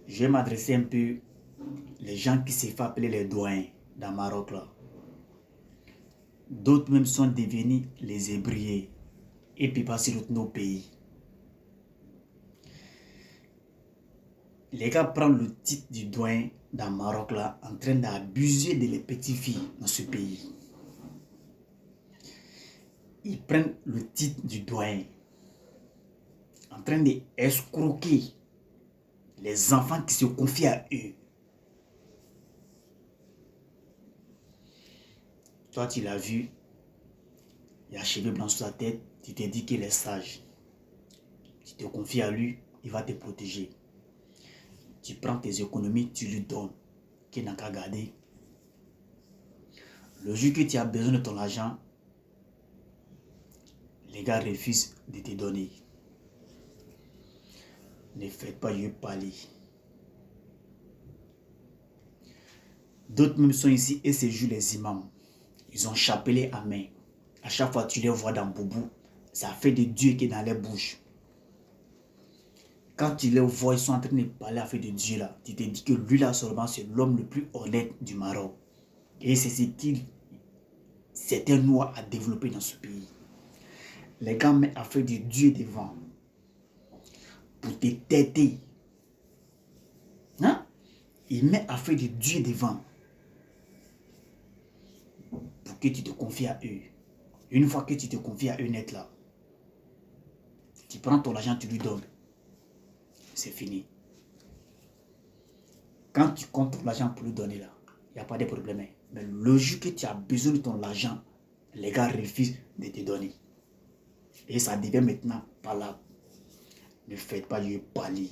Je vais m'adresser un peu les gens qui se font appeler les doyens dans le Maroc là. D'autres même sont devenus les ébriers et puis passer dans nos pays. Les gars prennent le titre du doyen dans le Maroc là en train d'abuser de les petites filles dans ce pays. Ils prennent le titre du doyen en train d'escroquer les enfants qui se confient à eux. Toi, tu l'as vu, il a cheveux blancs sur sa tête, tu te dis qu'il est sage. Tu te confies à lui, il va te protéger. Tu prends tes économies, tu lui donnes, qu'il n'a qu'à garder. Le jour que tu as besoin de ton argent, les gars refusent de te donner. Ne faites pas je parler. D'autres même sont ici et se jouent les imams. Ils ont chapelet à main. À chaque fois que tu les vois dans Boubou, ça fait de Dieu qui est dans les bouches. Quand tu les vois, ils sont en train de parler à fait de Dieu là. Tu te dis que lui là seulement c'est l'homme le plus honnête du Maroc. Et c'est ce qu'il c'était noir à développer dans ce pays. Les gars mettent à faire de Dieu devant. Pour te têter. Hein? Ils mettent à faire de Dieu devant. Pour que tu te confies à eux. Une fois que tu te confies à eux net là, tu prends ton argent, tu lui donnes. C'est fini. Quand tu comptes ton argent pour lui donner là, il n'y a pas de problème. Mais le jour que tu as besoin de ton argent, les gars refusent de te donner. Et ça devient maintenant palable. Ne faites pas du parler.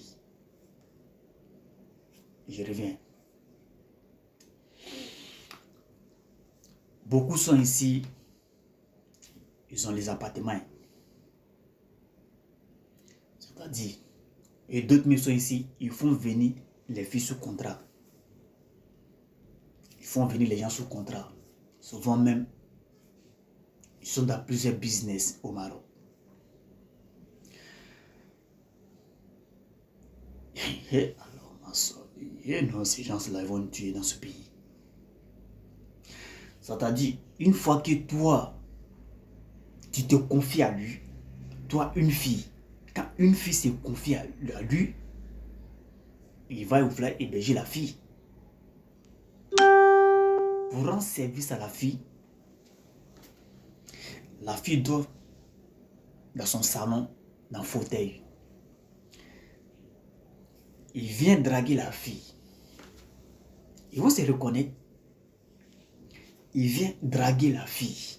Je reviens. Beaucoup sont ici. Ils ont les appartements. C'est-à-dire, et d'autres sont ici, ils font venir les filles sous contrat. Ils font venir les gens sous contrat. Souvent même, ils sont dans plusieurs business au Maroc. Et alors, ma soeur, non, ces gens-là, ils vont nous tuer dans ce pays. C'est-à-dire, une fois que toi, tu te confies à lui, toi, une fille, quand une fille se confie à lui, il va vouloir héberger la fille. Pour rendre service à la fille doit dans son salon, dans le fauteuil. Il vient draguer la fille. Il va se reconnaître. Il vient draguer la fille.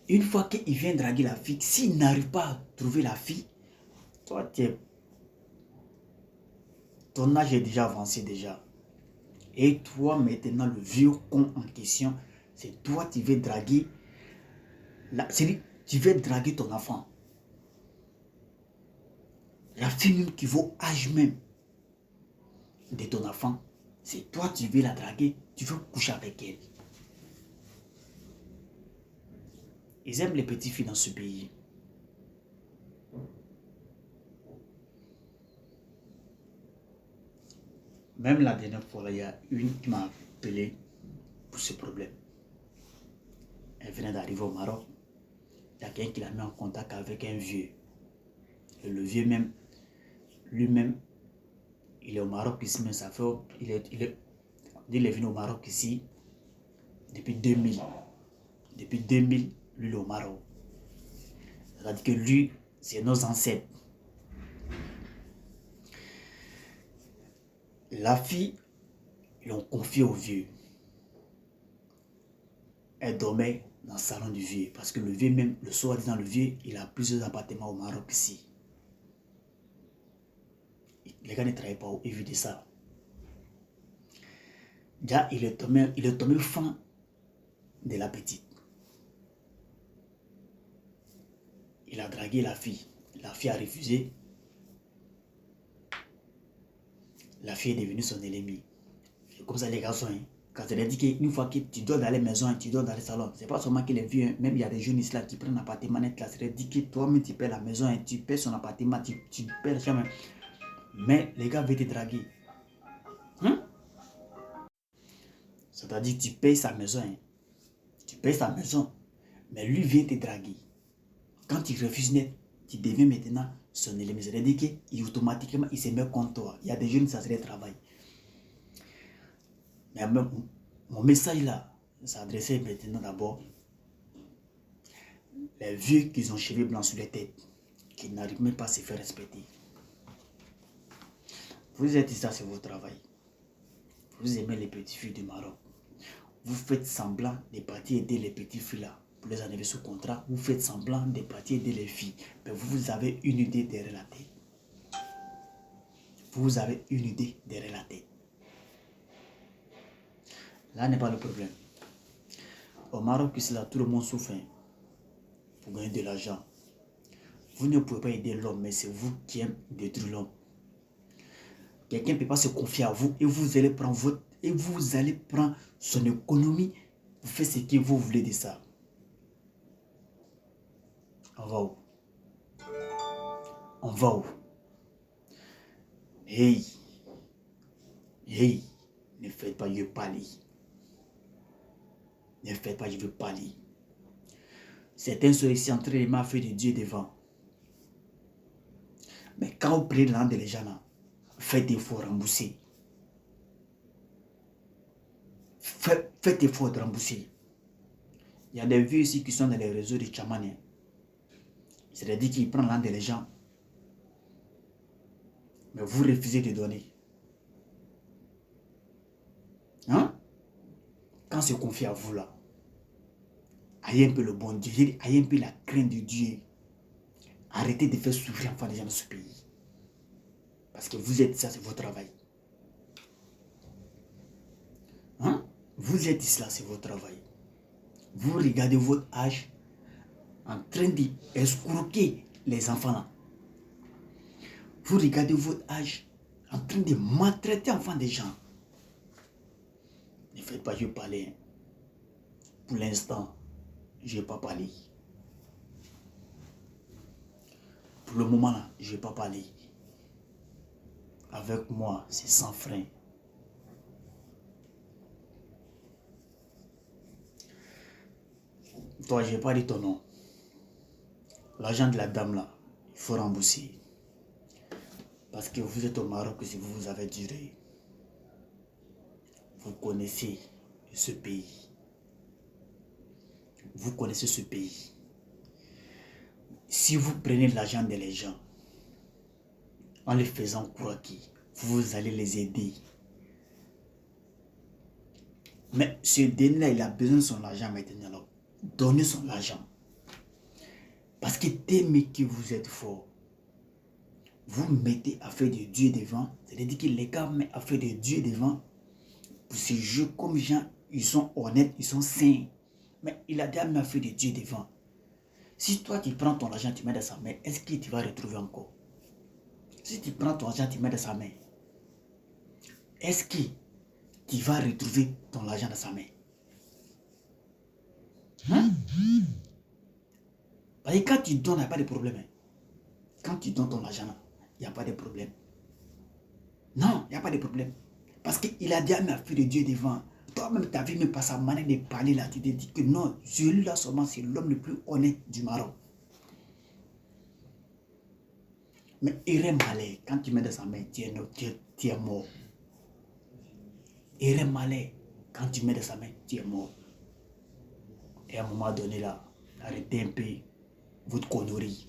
Une fois qu'il vient draguer la fille, s'il n'arrive pas à trouver la fille, toi, ton âge est déjà avancé déjà. Et toi, maintenant, le vieux con en question, c'est toi qui veux draguer. Tu veux draguer ton enfant. La fille même qui vaut âge même de ton enfant, c'est toi qui veux la draguer, tu veux coucher avec elle. Ils aiment les petites filles dans ce pays. Même la dernière fois, il y a une qui m'a appelé pour ce problème. Elle venait d'arriver au Maroc. Il y a quelqu'un qui l'a mis en contact avec un vieux. Et le vieux même, lui-même, il est au Maroc ici, mais ça fait, il est venu au Maroc ici depuis 2000. Depuis 2000, lui, il est au Maroc. C'est-à-dire que lui, c'est nos ancêtres. La fille, ils l'ont confiée au vieux. Elle dormait dans le salon du vieux. Parce que le vieux même, le soir disant le vieux, il a plusieurs appartements au Maroc ici. Les gars ne travaillent pas au vu de ça. Déjà, il est tombé fan de la petite. Il a dragué la fille. La fille a refusé. La fille est devenue son ennemi. C'est comme ça les garçons. Hein. Quand elle a dit qu'une fois que tu dors dans les maisons, tu dors dans les salons, c'est pas seulement que les vieux, hein. Même il y a des jeunes ici là qui prennent un appartement net là. C'est dit que toi-même tu paies la maison, hein. Tu paies son appartement, tu paies jamais. Mais les gars veulent te draguer. Hein? C'est-à-dire que tu payes sa maison. Hein? Tu payes sa maison. Mais lui vient te draguer. Quand tu refuses net, tu deviens maintenant son ennemi. C'est-à-dire qu'automatiquement, il se met contre toi. Il y a des jeunes, ça serait travail. Mais mon message là, s'adressait maintenant d'abord les vieux qui ont cheveux blancs sur les têtes, qui n'arrivent même pas à se faire respecter. Vous êtes ça, c'est votre travail. Vous aimez les petites filles du Maroc. Vous faites semblant de partir aider les petites filles là. Pour les enlever sous contrat, vous faites semblant de partir aider les filles. Mais vous avez une idée derrière la tête. Vous avez une idée derrière la tête. Là n'est pas le problème. Au Maroc, c'est là, tout le monde souffre pour gagner de l'argent. Vous ne pouvez pas aider l'homme, mais c'est vous qui aimez détruire l'homme. Quelqu'un ne peut pas se confier à vous et vous allez prendre son économie. Vous faites ce que vous voulez de ça. On va où? On va où? Hey! Hey! Ne faites pas, je veux parler. Ne faites pas, je veux parler. Certains sont ici en train de m'affaire de Dieu devant. Mais quand vous prenez l'an de les gens là, faites effort rembourser. Faites effort de rembourser. Il y a des vieux ici qui sont dans les réseaux de chamans. C'est-à-dire qu'ils prennent l'an des gens. Mais vous refusez de donner. Hein? Quand se confie à vous là, ayez un peu le bon Dieu, ayez un peu la crainte de Dieu. Arrêtez de faire souffrir enfin les gens de ce pays. Parce que vous êtes ça, c'est votre travail. Hein? Vous êtes ici là, c'est votre travail. Vous regardez votre âge en train d'escroquer les enfants là. Vous regardez votre âge en train de maltraiter enfants des gens. Ne faites pas, je vais parler. Pour l'instant, je ne vais pas parler. Pour le moment là, je ne vais pas parler. Avec moi, c'est sans frein. Toi, je n'ai pas dit ton nom. L'argent de la dame là, il faut rembourser. Parce que vous êtes au Maroc, si vous avez duré. Vous connaissez ce pays. Vous connaissez ce pays. Si vous prenez l'argent des gens, en les faisant croire que vous allez les aider. Mais ce dernier-là, il a besoin de son argent maintenant. Donnez son argent. Parce que t'aimez que vous êtes fort. Vous mettez affaire de Dieu devant. C'est-à-dire que les gars mettent affaire de Dieu devant. Pour ces jeux comme gens, ils sont honnêtes, ils sont sains. Mais il a déjà mis affaire de Dieu devant. Si toi tu prends ton argent, tu mets dans sa main, est-ce que tu vas retrouver encore? Si tu prends ton argent, tu mets dans sa main, est-ce que tu vas retrouver ton argent dans sa main? Hein? Parce que quand tu donnes, il n'y a pas de problème. Hein? Quand tu donnes ton argent, il n'y a pas de problème. Non, il n'y a pas de problème. Parce qu'il a déjà mis affaire de Dieu devant. Toi-même, tu n'as vu même pas sa manière de parler là. Tu te dis que non, celui-là seulement, c'est l'homme le plus honnête du Maroc. Mais erreur malais, quand tu mets dans sa main, tu es mort. Erreur malais, quand tu mets dans sa main, tu es mort. Et à un moment donné là, arrêtez un peu votre connerie.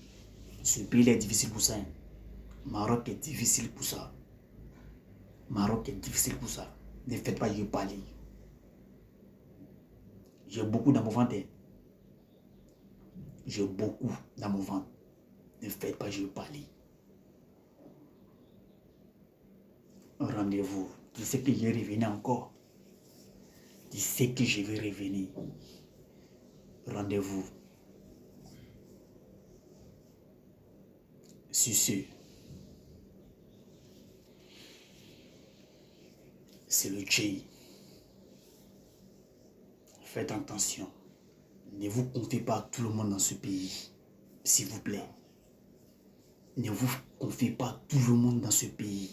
Ce pays est difficile pour ça. Maroc est difficile pour ça. Maroc est difficile pour ça. Ne faites pas, je parler. J'ai beaucoup dans mon ventre. J'ai beaucoup dans mon ventre. Ne faites pas, je vais parler. Rendez-vous. Tu sais que je vais revenir encore. Tu sais que je vais revenir. Rendez-vous. Sur ce, c'est le Tché. Faites attention. Ne vous confiez pas à tout le monde dans ce pays. S'il vous plaît. Ne vous confiez pas tout le monde dans ce pays.